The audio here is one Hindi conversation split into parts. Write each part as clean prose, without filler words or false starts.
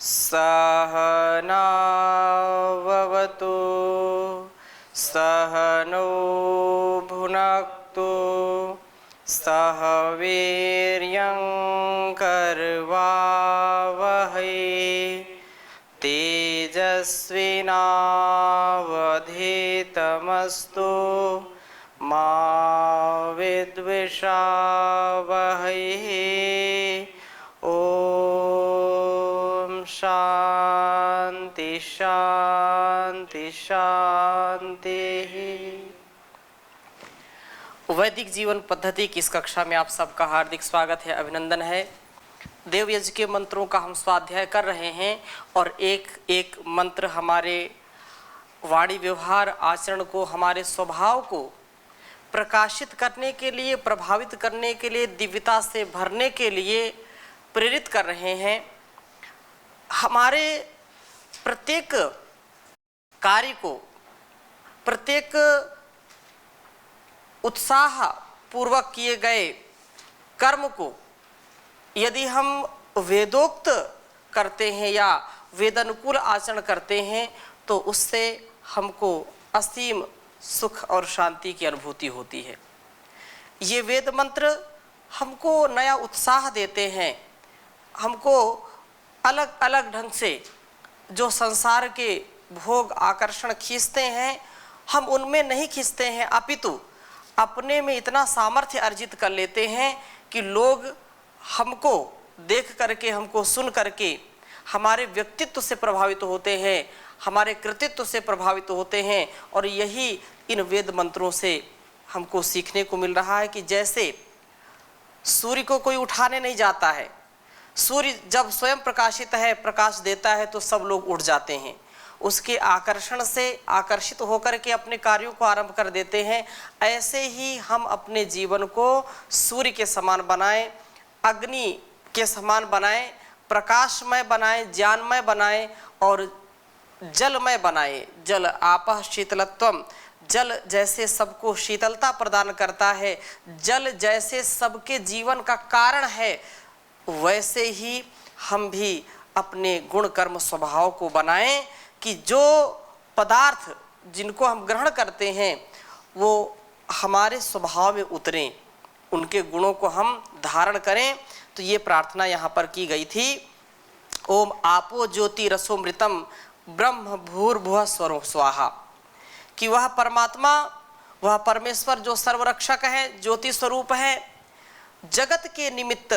सहनाववतु सहनौ भुनक्तु सह वीर्यं करवावहै तेजस्विनावधीतमस्तु मा विद्विषावहै। ओम शांति शांति शांति। वैदिक जीवन पद्धति की इस कक्षा में आप सबका हार्दिक स्वागत है, अभिनंदन है। देवयज्ञ के मंत्रों का हम स्वाध्याय कर रहे हैं और एक एक मंत्र हमारे वाणी व्यवहार आचरण को, हमारे स्वभाव को प्रकाशित करने के लिए, प्रभावित करने के लिए, दिव्यता से भरने के लिए प्रेरित कर रहे हैं। हमारे प्रत्येक कार्य को, प्रत्येक उत्साह पूर्वक किए गए कर्म को यदि हम वेदोक्त करते हैं या वेदानुकूल आचरण करते हैं तो उससे हमको असीम सुख और शांति की अनुभूति होती है। ये वेद मंत्र हमको नया उत्साह देते हैं, हमको अलग अलग ढंग से जो संसार के भोग आकर्षण खींचते हैं, हम उनमें नहीं खींचते हैं, अपितु अपने में इतना सामर्थ्य अर्जित कर लेते हैं कि लोग हमको देख करके, हमको सुन करके हमारे व्यक्तित्व से प्रभावित होते हैं, हमारे कृतित्व से प्रभावित होते हैं। और यही इन वेद मंत्रों से हमको सीखने को मिल रहा है कि जैसे सूर्य को कोई उठाने नहीं जाता है, सूर्य जब स्वयं प्रकाशित है, प्रकाश देता है तो सब लोग उठ जाते हैं, उसके आकर्षण से आकर्षित होकर के अपने कार्यों को आरंभ कर देते हैं। ऐसे ही हम अपने जीवन को सूर्य के समान बनाएं, अग्नि के समान बनाएं, प्रकाशमय बनाएं, ज्ञानमय बनाएं और जलमय बनाएं। जल आपः शीतलत्वम, जल जैसे सबको शीतलता प्रदान करता है, जल जैसे सबके जीवन का कारण है, वैसे ही हम भी अपने गुण कर्म स्वभाव को बनाएं कि जो पदार्थ जिनको हम ग्रहण करते हैं वो हमारे स्वभाव में उतरें, उनके गुणों को हम धारण करें। तो ये प्रार्थना यहाँ पर की गई थी। ओम आपो ज्योति रसोमृतम ब्रह्म भूर्भुवः स्वरो स्वाहा, कि वह परमात्मा, वह परमेश्वर जो सर्वरक्षक है, ज्योति स्वरूप है, जगत के निमित्त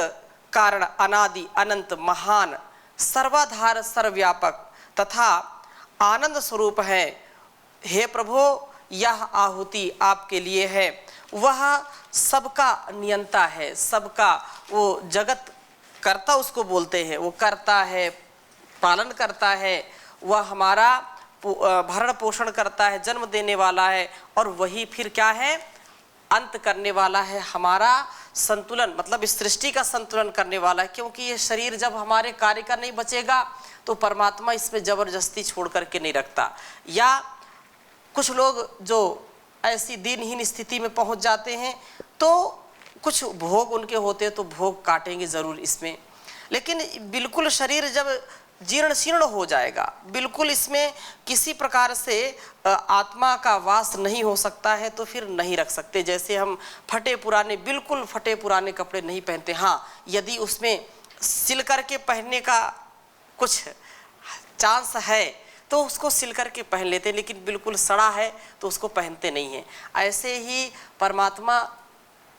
कारण अनादि अनंत महान सर्वाधार सर्वव्यापक तथा आनंद स्वरूप है। हे प्रभु, यह आहुति आपके लिए है। वह सबका नियंता है, सबका वो जगत कर्ता उसको बोलते हैं, वो करता है, पालन करता है, वह हमारा भरण पोषण करता है, जन्म देने वाला है और वही फिर क्या है, अंत करने वाला है, हमारा संतुलन, मतलब इस सृष्टि का संतुलन करने वाला है। क्योंकि ये शरीर जब हमारे कार्य का नहीं बचेगा तो परमात्मा इसमें जबरदस्ती छोड़ करके नहीं रखता। या कुछ लोग जो ऐसी दीनहीन स्थिति में पहुंच जाते हैं तो कुछ भोग उनके होते हैं तो भोग काटेंगे ज़रूर इसमें, लेकिन बिल्कुल शरीर जब जीर्ण शीर्ण हो जाएगा, बिल्कुल इसमें किसी प्रकार से आत्मा का वास नहीं हो सकता है तो फिर नहीं रख सकते। जैसे हम फटे पुराने, बिल्कुल फटे पुराने कपड़े नहीं पहनते, हाँ यदि उसमें सिल करके पहनने का कुछ चांस है तो उसको सिल करके पहन लेते, लेकिन बिल्कुल सड़ा है तो उसको पहनते नहीं हैं। ऐसे ही परमात्मा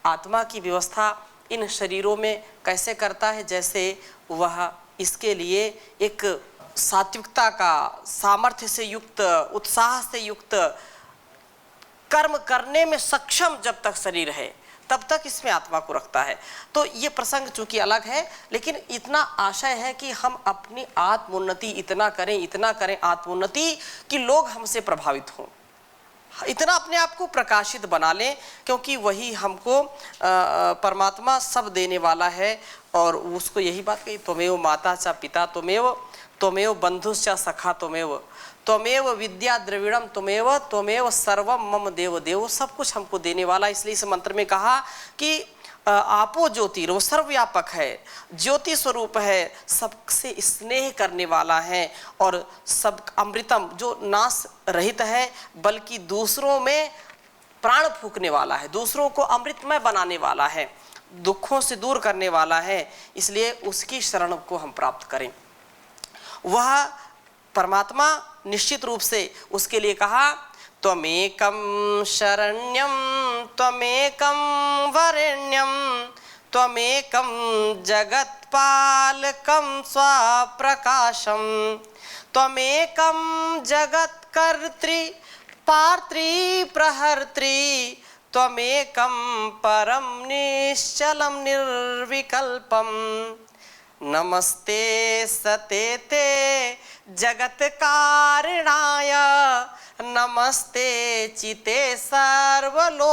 आत्मा की व्यवस्था इन शरीरों में कैसे करता है, जैसे वह इसके लिए एक सात्विकता का, सामर्थ्य से युक्त, उत्साह से युक्त, कर्म करने में सक्षम जब तक शरीर है तब तक इसमें आत्मा को रखता है। तो ये प्रसंग चूंकि अलग है, लेकिन इतना आशय है कि हम अपनी आत्मोन्नति इतना करें आत्मोन्नति कि लोग हमसे प्रभावित हों, इतना अपने आप को प्रकाशित बना लें, क्योंकि वही हमको परमात्मा सब देने वाला है। और उसको यही बात कही, त्वमेव माता च पिता त्वमेव बंधुश्च सखा त्वमेव विद्या द्रविणम त्वमेव सर्वम मम देव देव, सब कुछ हमको देने वाला। इसलिए इस मंत्र में कहा कि आपो ज्योति, वो सर्वव्यापक है, ज्योति स्वरूप है, सबसे स्नेह करने वाला है और सब अमृतम जो नाश रहित है बल्कि दूसरों में प्राण फूकने वाला है, दूसरों को अमृतमय बनाने वाला है, दुखों से दूर करने वाला है। इसलिए उसकी शरण को हम प्राप्त करें। वह परमात्मा निश्चित रूप से उसके लिए कहा त्वमेकं शरण्यं त्वमेकं वरेण्यं त्वमेकं जगत्पालकं स्वप्रकाशं त्वमेकं जगत्कर्त्री पार्त्री प्रहर्त्री त्वमेकं परम निश्चलं निर्विकल्पं नमस्ते सतेते जगत्कारणाय नमस्ते चिते सर्वलोकाश्रयाय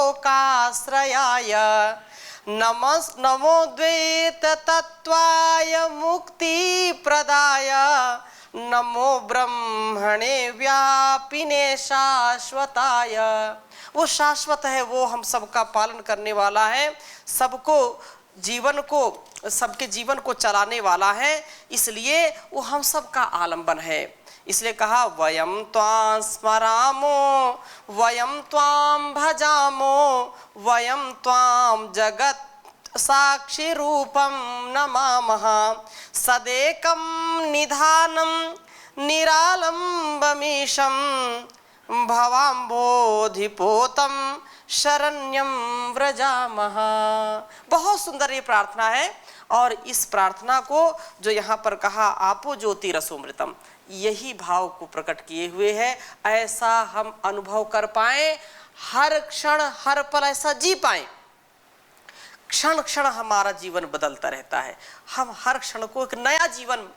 नमो द्वैत तत्वाय मुक्ति प्रदाय नमो ब्रह्मणे व्यापिने शाश्वताय। वो शाश्वत है, वो हम सबका पालन करने वाला है, सबको जीवन को सबके जीवन को चलाने वाला है, इसलिए वो हम सबका आलंबन है। इसलिए कहा वयम त्वां स्मरामो वयम त्वां भजामो वयम त्वां जगत् साक्षी रूपम नमामः सदेकं निधानं निरालंबमीशं भवाम्बोधिपोतं शरण्यं व्रजामः। बहुत सुंदर ये प्रार्थना है और इस प्रार्थना को जो यहाँ पर कहा आपो ज्योति रसोमृतम, यही भाव को प्रकट किए हुए है। ऐसा हम अनुभव कर पाए, हर क्षण हर पल ऐसा जी पाए, क्षण क्षण हमारा जीवन बदलता रहता है, हम हर क्षण को एक नया जीवन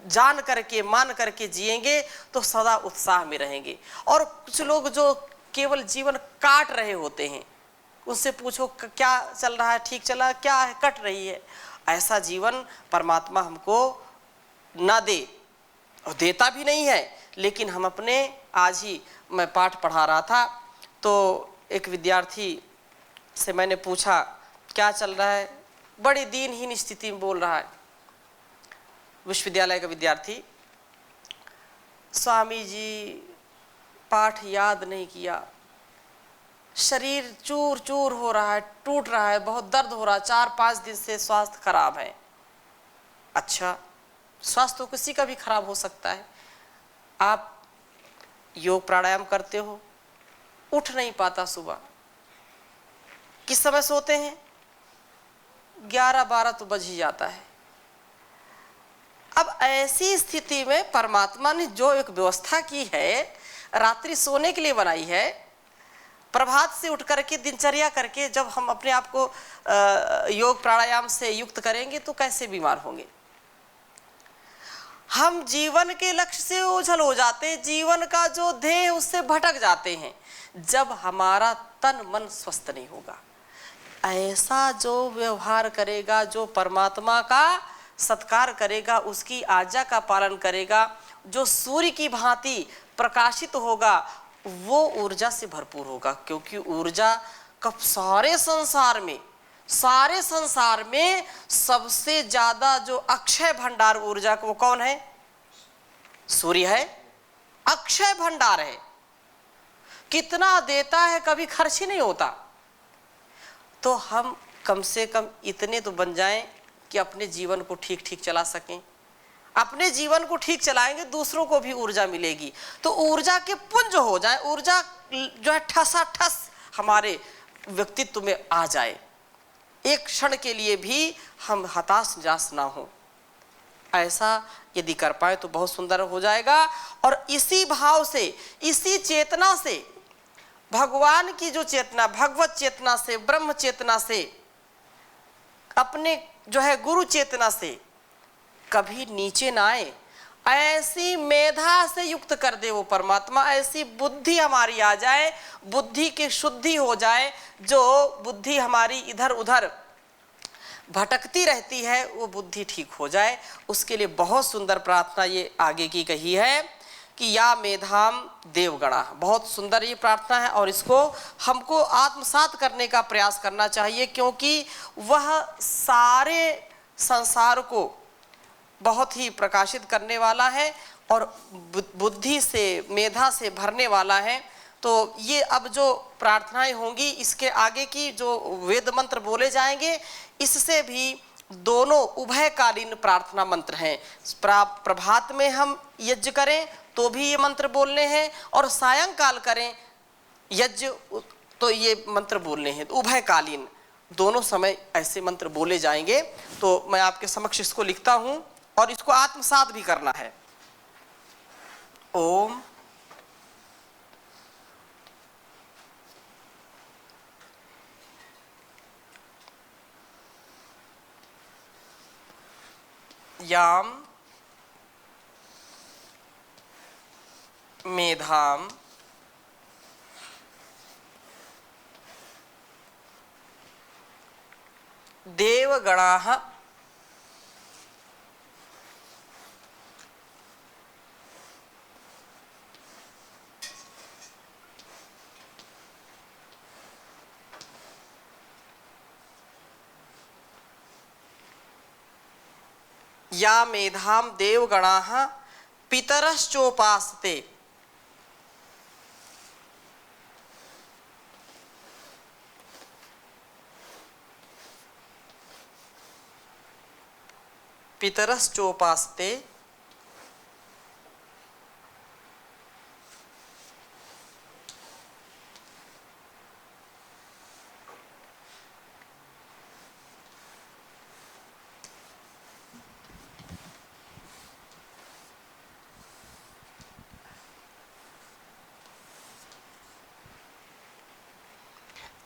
जान करके मान करके जिएंगे तो सदा उत्साह में रहेंगे। और कुछ लोग जो केवल जीवन काट रहे होते हैं, उससे पूछो क्या चल रहा है, ठीक चला, क्या है, कट रही है, ऐसा जीवन परमात्मा हमको ना दे और देता भी नहीं है। लेकिन हम अपने, आज ही मैं पाठ पढ़ा रहा था तो एक विद्यार्थी से मैंने पूछा क्या चल रहा है, बड़ी दीनहीन स्थिति में बोल रहा है, विश्वविद्यालय का विद्यार्थी, स्वामी जी पाठ याद नहीं किया, शरीर चूर चूर हो रहा है, टूट रहा है, बहुत दर्द हो रहा है, 4-5 दिन से स्वास्थ्य खराब है। अच्छा, स्वास्थ्य तो किसी का भी खराब हो सकता है। आप योग प्राणायाम करते हो, उठ नहीं पाता, सुबह किस समय सोते हैं, 11-12 तो बज ही जाता है। अब ऐसी स्थिति में परमात्मा ने जो एक व्यवस्था की है, रात्रि सोने के लिए बनाई है, प्रभात से उठ करके दिनचर्या करके जब हम अपने आप को योग प्राणायाम से युक्त करेंगे तो कैसे बीमार होंगे। हम जीवन के लक्ष्य से ओझल हो जाते हैं, जीवन का जो ध्येय उससे भटक जाते हैं जब हमारा तन मन स्वस्थ नहीं होगा। ऐसा जो व्यवहार करेगा, जो परमात्मा का सत्कार करेगा, उसकी आज्ञा का पालन करेगा, जो सूर्य की भांति प्रकाशित होगा, वो ऊर्जा से भरपूर होगा। क्योंकि ऊर्जा का सारे संसार में सबसे ज्यादा जो अक्षय भंडार ऊर्जा का वो कौन है? सूर्य है, अक्षय भंडार है, कितना देता है, कभी खर्च ही नहीं होता। तो हम कम से कम इतने तो बन जाएं कि अपने जीवन को ठीक ठीक चला सकें। अपने जीवन को ठीक चलाएंगे, दूसरों को भी ऊर्जा मिलेगी, तो ऊर्जा के पुंज हो जाए, ऊर्जा जो है ठसाठस हमारे व्यक्तित्व में आ जाए, एक क्षण के लिए भी हम हताश निराश ना हो। ऐसा यदि कर पाए तो बहुत सुंदर हो जाएगा। और इसी भाव से, इसी चेतना से, भगवान की जो चेतना, भगवत चेतना से, ब्रह्म चेतना से, अपने जो है गुरु चेतना से कभी नीचे ना आए, ऐसी मेधा से युक्त कर दे वो परमात्मा, ऐसी बुद्धि हमारी आ जाए, बुद्धि की शुद्धि हो जाए, जो बुद्धि हमारी इधर उधर भटकती रहती है वो बुद्धि ठीक हो जाए। उसके लिए बहुत सुंदर प्रार्थना ये आगे की कही है कि या मेधाम देवगणा। बहुत सुंदर ये प्रार्थना है और इसको हमको आत्मसात करने का प्रयास करना चाहिए, क्योंकि वह सारे संसार को बहुत ही प्रकाशित करने वाला है और बुद्धि से, मेधा से भरने वाला है। तो ये अब जो प्रार्थनाएं होंगी, इसके आगे की जो वेद मंत्र बोले जाएंगे, इससे भी दोनों उभयकालीन प्रार्थना मंत्र हैं। प्रभात में हम यज्ञ करें तो भी ये मंत्र बोलने हैं और सायंकाल करें यज्ञ तो ये मंत्र बोलने हैं। उभयकालीन दोनों समय ऐसे मंत्र बोले जाएंगे। तो मैं आपके समक्ष इसको लिखता हूं और इसको आत्मसात भी करना है। ओम याम मेधाम देवगणाः या मेधाम देवगणाः पितरश्चोपासते। पितरश्चोपासते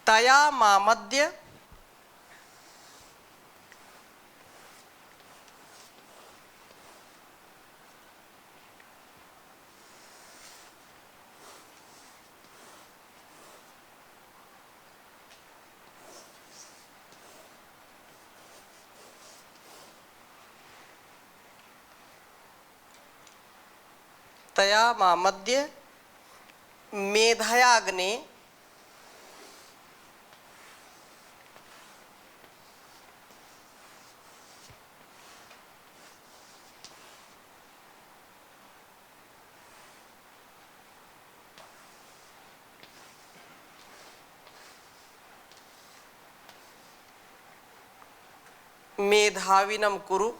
तया मामद्य तया मामद्य मेधयाग्ने मेधाविनं कुरु।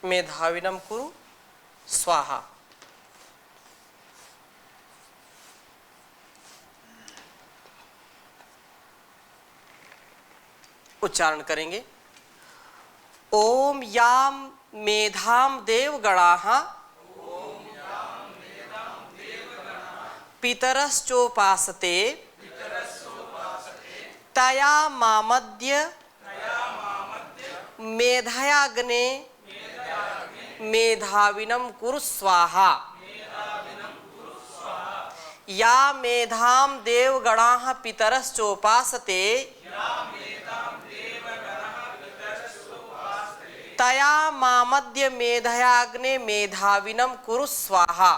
मेधाविनं कुरु स्वाहा। उच्चारण करेंगे। ओम याम मेधाम देवगणाः पितरश्चोपासते तया मामद्य मेधयाग्ने मेधाविनं कुरु स्वाहा। या मेधाम देवगणाः पितरश्चोपासते तया मामद्य मेधयाग्ने मेधाविनं कुरु स्वाहा।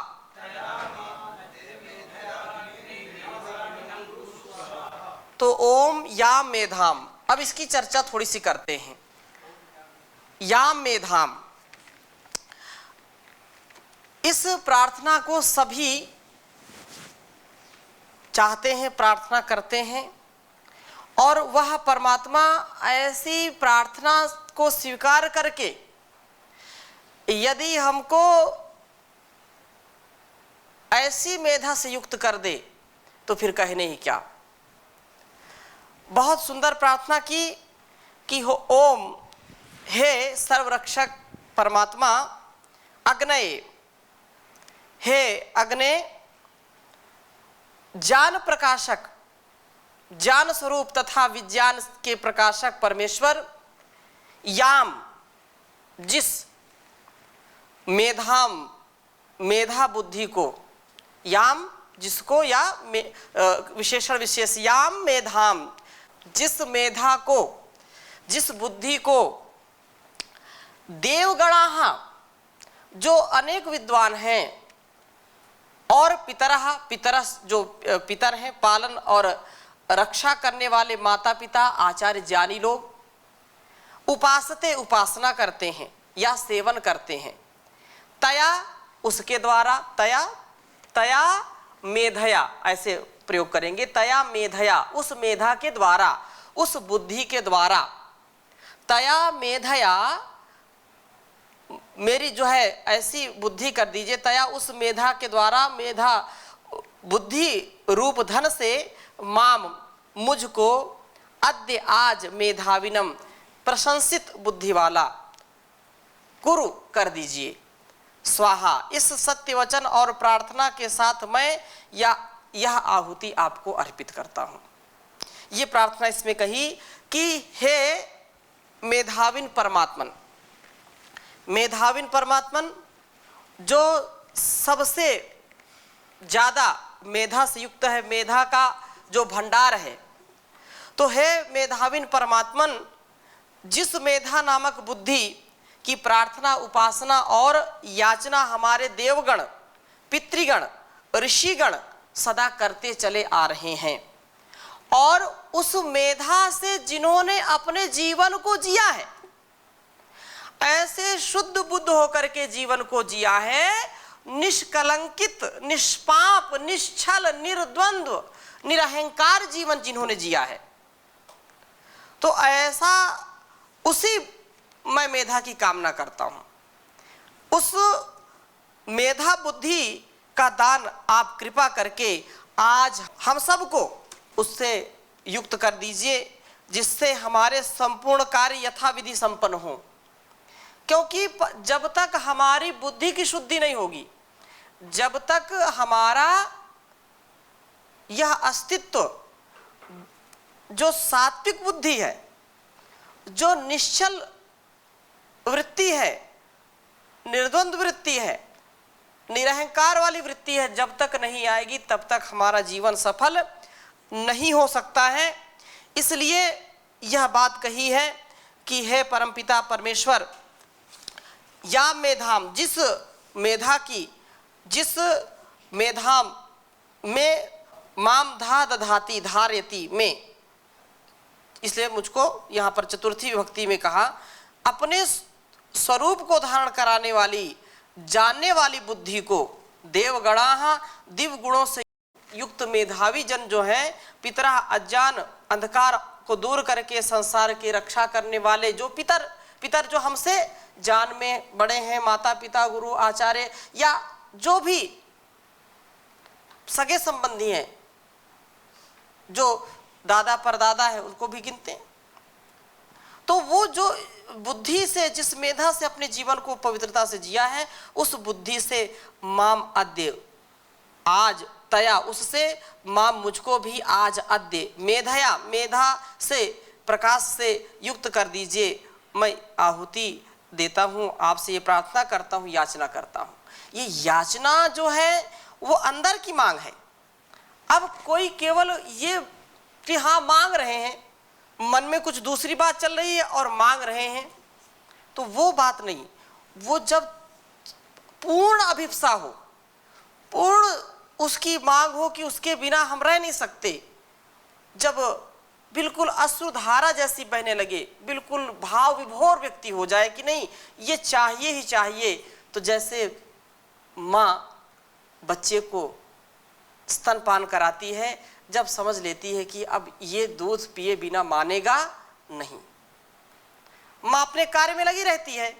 तो ओम याम मेधाम, अब इसकी चर्चा थोड़ी सी करते हैं। याम मेधाम, इस प्रार्थना को सभी चाहते हैं, प्रार्थना करते हैं, और वह परमात्मा ऐसी प्रार्थना को स्वीकार करके यदि हमको ऐसी मेधा से युक्त कर दे तो फिर कहने ही क्या। बहुत सुंदर प्रार्थना की कि हो ओम, हे सर्वरक्षक परमात्मा अग्नये, हे अग्ने ज्ञान प्रकाशक, ज्ञान स्वरूप तथा विज्ञान के प्रकाशक परमेश्वर याम जिस मेधा बुद्धि को, याम जिसको, या विशेषण विशेष, याम मेधाम जिस मेधा को, जिस बुद्धि को देवगणाः जो अनेक विद्वान हैं और पितरः पितरस जो पितर हैं, पालन और रक्षा करने वाले माता पिता आचार्य ज्ञानी लोग, उपासते उपासना करते हैं या सेवन करते हैं, तया उसके द्वारा, तया मेधया ऐसे प्रयोग करेंगे, तया मेधया उस मेधा के द्वारा, उस बुद्धि के द्वारा, तया मेधया मेरी जो है ऐसी बुद्धि कर दीजिए, तया उस मेधा के द्वारा, मेधा बुद्धि रूप धन से माम मुझको अद्य आज मेधाविनम प्रशंसित बुद्धि वाला कुरु कर दीजिए स्वाहा। इस सत्य वचन और प्रार्थना के साथ मैं यह आहुति आपको अर्पित करता हूँ। ये प्रार्थना इसमें कही कि हे मेधाविन परमात्मन, मेधाविन परमात्मन जो सबसे ज़्यादा मेधा से युक्त है, मेधा का जो भंडार है, तो हे मेधाविन परमात्मन जिस मेधा नामक बुद्धि की प्रार्थना, उपासना और याचना हमारे देवगण, पितृगण, ऋषिगण सदा करते चले आ रहे हैं, और उस मेधा से जिन्होंने अपने जीवन को जिया है, ऐसे शुद्ध बुद्ध होकर के जीवन को जिया है, निष्कलंकित, निष्पाप, निश्चल, निर्द्वंद्व, निरहंकार जीवन जिन्होंने जिया है, तो ऐसा उसी मैं मेधा की कामना करता हूं। उस मेधा बुद्धि का दान आप कृपा करके आज हम सबको उससे युक्त कर दीजिए, जिससे हमारे संपूर्ण कार्य यथाविधि संपन्न हो। क्योंकि जब तक हमारी बुद्धि की शुद्धि नहीं होगी, जब तक हमारा यह अस्तित्व जो सात्विक बुद्धि है, जो निश्चल वृत्ति है, निर्द्वंद्व वृत्ति है, निरहंकार वाली वृत्ति है, जब तक नहीं आएगी तब तक हमारा जीवन सफल नहीं हो सकता है। इसलिए यह बात कही है कि हे परमपिता परमेश्वर, या मेधाम जिस मेधा की, जिस मेधाम में माम धा दधाती धारयति में, इसलिए मुझको यहाँ पर चतुर्थी विभक्ति में कहा, अपने स्वरूप को धारण कराने वाली, जानने वाली बुद्धि को देवगणाः दिव्य गुणों से युक्त मेधावी जन जो है, पितरा अज्ञान अंधकार को दूर करके संसार की रक्षा करने वाले जो पितर जो हमसे जान में बड़े हैं, माता पिता गुरु आचार्य या जो भी सगे संबंधी हैं, जो दादा परदादा है उनको भी गिनते हैं, तो वो जो बुद्धि से, जिस मेधा से अपने जीवन को पवित्रता से जिया है, उस बुद्धि से माम अद्य आज, तया उससे माम मुझको भी आज अद्य मेधया मेधा से प्रकाश से युक्त कर दीजिए। मैं आहुति देता हूँ, आपसे ये प्रार्थना करता हूँ, याचना करता हूँ। ये याचना जो है वो अंदर की मांग है। अब कोई केवल ये कि हाँ मांग रहे हैं, मन में कुछ दूसरी बात चल रही है और मांग रहे हैं, तो वो बात नहीं। वो जब पूर्ण अभिप्सा हो, पूर्ण उसकी मांग हो कि उसके बिना हम रह नहीं सकते, जब बिल्कुल अश्रुधारा जैसी बहने लगे, बिल्कुल भाव विभोर व्यक्ति हो जाए कि नहीं ये चाहिए ही चाहिए, तो जैसे माँ बच्चे को स्तनपान कराती है, जब समझ लेती है कि अब ये दूध पिए बिना मानेगा नहीं, माँ अपने कार्य में लगी रहती है,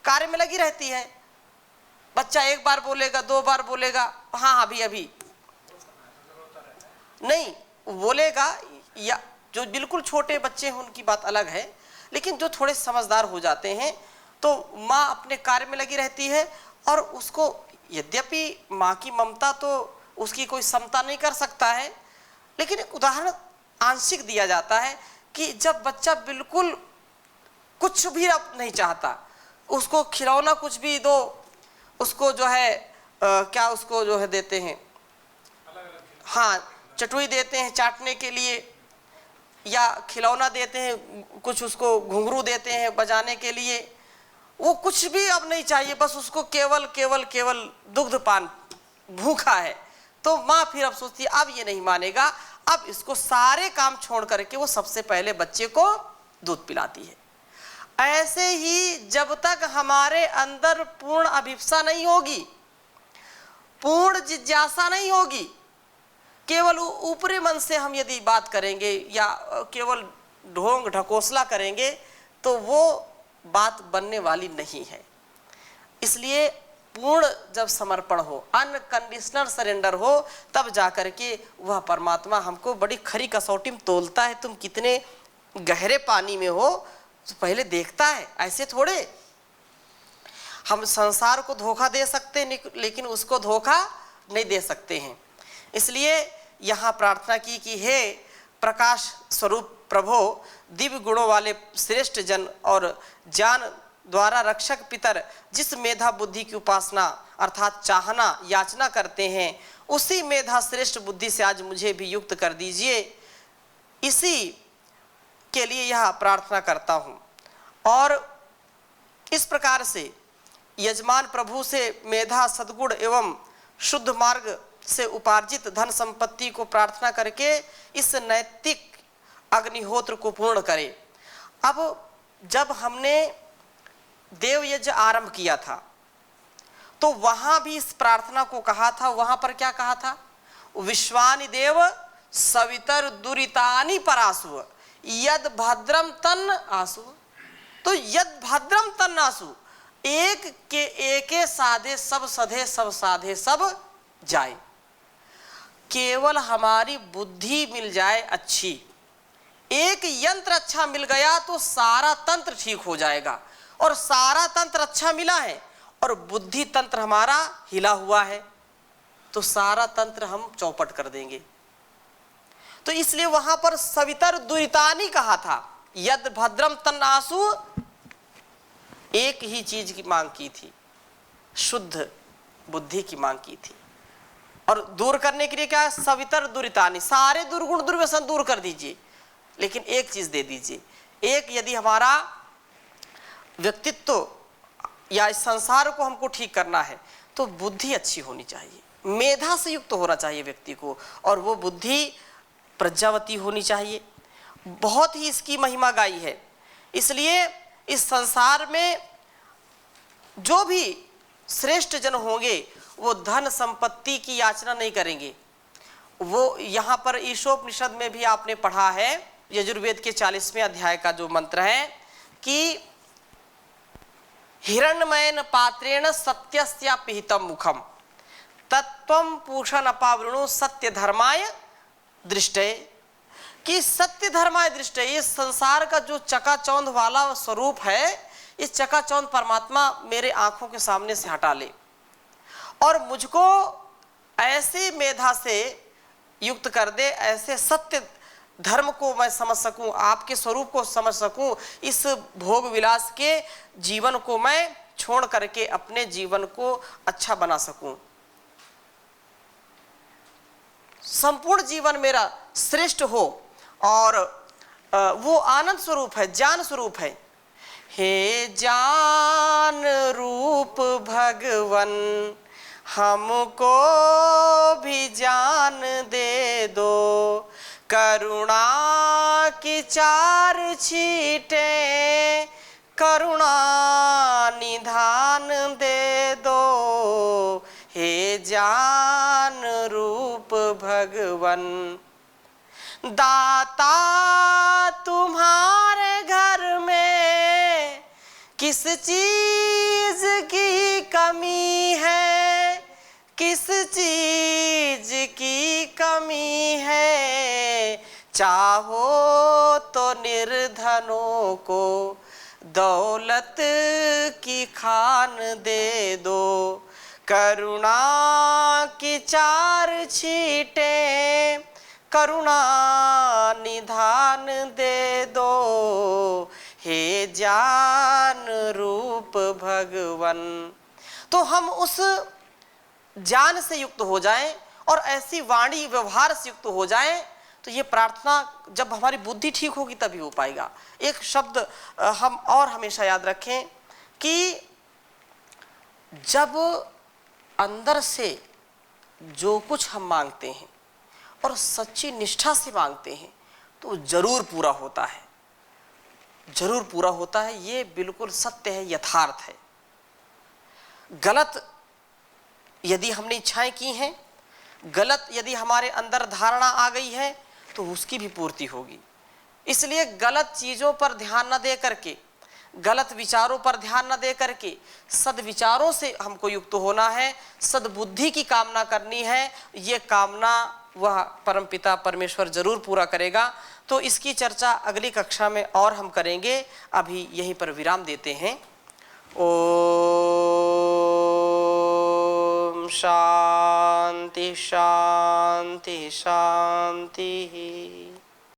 कार्य में लगी रहती है। बच्चा एक बार बोलेगा, दो बार बोलेगा, हाँ अभी नहीं बोलेगा, या जो बिल्कुल छोटे बच्चे हैं उनकी बात अलग है, लेकिन जो थोड़े समझदार हो जाते हैं तो माँ अपने कार्य में लगी रहती है, और उसको यद्यपि माँ की ममता तो उसकी कोई समता नहीं कर सकता है, लेकिन एक उदाहरण आंशिक दिया जाता है कि जब बच्चा बिल्कुल कुछ भी अब नहीं चाहता, उसको खिलौना कुछ भी दो, उसको जो है क्या उसको जो है देते हैं, हाँ चटुई देते हैं चाटने के लिए, या खिलौना देते हैं, कुछ उसको घुंघरू देते हैं बजाने के लिए, वो कुछ भी अब नहीं चाहिए, बस उसको केवल केवल केवल दुग्ध पान भूखा है। तो माँ फिर अब सोचती है अब ये नहीं मानेगा, अब इसको सारे काम छोड़ करके वो सबसे पहले बच्चे को दूध पिलाती है। ऐसे ही जब तक हमारे अंदर पूर्ण अभिप्सा नहीं होगी, पूर्ण जिज्ञासा नहीं होगी, केवल ऊपरी मन से हम यदि बात करेंगे या केवल ढोंग ढकोसला करेंगे तो वो बात बनने वाली नहीं है। इसलिए पूर्ण जब समर्पण हो, अनकंडीशनल सरेंडर हो, तब जाकर के वह परमात्मा हमको बड़ी खरी कसौटी में तोलता है। तुम कितने गहरे पानी में हो तो पहले देखता है। ऐसे थोड़े हम संसार को धोखा दे सकते हैं लेकिन उसको धोखा नहीं दे सकते हैं। इसलिए यहाँ प्रार्थना की कि हे प्रकाश स्वरूप प्रभो, दिव्य गुणों वाले श्रेष्ठ जन और ज्ञान द्वारा रक्षक पितर जिस मेधा बुद्धि की उपासना अर्थात चाहना याचना करते हैं, उसी मेधा श्रेष्ठ बुद्धि से आज मुझे भी युक्त कर दीजिए। इसी के लिए यह प्रार्थना करता हूँ। और इस प्रकार से यजमान प्रभु से मेधा सद्गुण एवं शुद्ध मार्ग से उपार्जित धन संपत्ति को प्रार्थना करके इस नैतिक अग्निहोत्र को पूर्ण करें। अब जब हमने देव यज्ञ आरंभ किया था तो वहां भी इस प्रार्थना को कहा था। वहां पर क्या कहा था? विश्वानि देव सवितर दुरितानि परासु यद भद्रम तन आसु। तो यद भद्रम तन आसु, एक के एके साधे सब सधे सब साधे सब जाए। केवल हमारी बुद्धि मिल जाए अच्छी, एक यंत्र अच्छा मिल गया तो सारा तंत्र ठीक हो जाएगा। और सारा तंत्र अच्छा मिला है और बुद्धि तंत्र हमारा हिला हुआ है तो सारा तंत्र हम चौपट कर देंगे। तो इसलिए वहां पर सवितर दुरितानि कहा था, यद भद्रम तन्नासु, एक ही चीज की मांग की थी, शुद्ध बुद्धि की मांग की थी। और दूर करने के लिए क्या? सवितर दुरितानि, सारे दुर्गुण दुर्व्यसन दूर कर दीजिए, लेकिन एक चीज दे दीजिए। एक, यदि हमारा व्यक्तित्व या इस संसार को हमको ठीक करना है तो बुद्धि अच्छी होनी चाहिए, मेधा से युक्त होना चाहिए व्यक्ति को, और वो बुद्धि प्रज्ञावती होनी चाहिए। बहुत ही इसकी महिमा गाई है। इसलिए इस संसार में जो भी श्रेष्ठ जन होंगे वो धन संपत्ति की याचना नहीं करेंगे। वो यहाँ पर ईशोपनिषद में भी आपने पढ़ा है, यजुर्वेद के 40वें अध्याय का जो मंत्र है कि हिरण्मयेन पात्रेण सत्यस्या पिहितम मुखम तत्वम पूषण अपावृणु सत्य धर्माय दृष्टे। कि सत्य धर्माय दृष्टे, ये संसार का जो चकाचौंध वाला स्वरूप है, इस चकाचौंध परमात्मा मेरे आंखों के सामने से हटा ले और मुझको ऐसे मेधा से युक्त कर दे, ऐसे सत्य धर्म को मैं समझ सकूं, आपके स्वरूप को समझ सकूं, इस भोग विलास के जीवन को मैं छोड़ करके अपने जीवन को अच्छा बना सकूं, संपूर्ण जीवन मेरा श्रेष्ठ हो। और वो आनंद स्वरूप है, ज्ञान स्वरूप है। हे ज्ञान रूप भगवन, हमको भी ज्ञान दे दो, करुणा की 4 छींटे करुणा निधान दे दो। हे ज्ञान रूप भगवन, दाता तुम्हारे घर में किस चीज की कमी है, किस चीज की कमी है। चाहो तो निर्धनों को दौलत की खान दे दो, करुणा की 4 छींटे करुणा निधान दे दो, हे ज्ञान रूप भगवन। तो हम उस ज्ञान से युक्त हो जाएं और ऐसी वाणी व्यवहार से युक्त हो जाएं, तो ये प्रार्थना जब हमारी बुद्धि ठीक होगी तभी हो पाएगा। एक शब्द हम और हमेशा याद रखें कि जब अंदर से जो कुछ हम मांगते हैं और सच्ची निष्ठा से मांगते हैं तो जरूर पूरा होता है, जरूर पूरा होता है। ये बिल्कुल सत्य है, यथार्थ है। गलत यदि हमने इच्छाएं की हैं, गलत यदि हमारे अंदर धारणा आ गई है तो उसकी भी पूर्ति होगी। इसलिए गलत चीज़ों पर ध्यान न दे करके, गलत विचारों पर ध्यान न दे करके सद्विचारों से हमको युक्त होना है, सद्बुद्धि की कामना करनी है। ये कामना वह परमपिता परमेश्वर जरूर पूरा करेगा। तो इसकी चर्चा अगली कक्षा में और हम करेंगे। अभी यहीं पर विराम देते हैं। ओम शांति शांति शांति।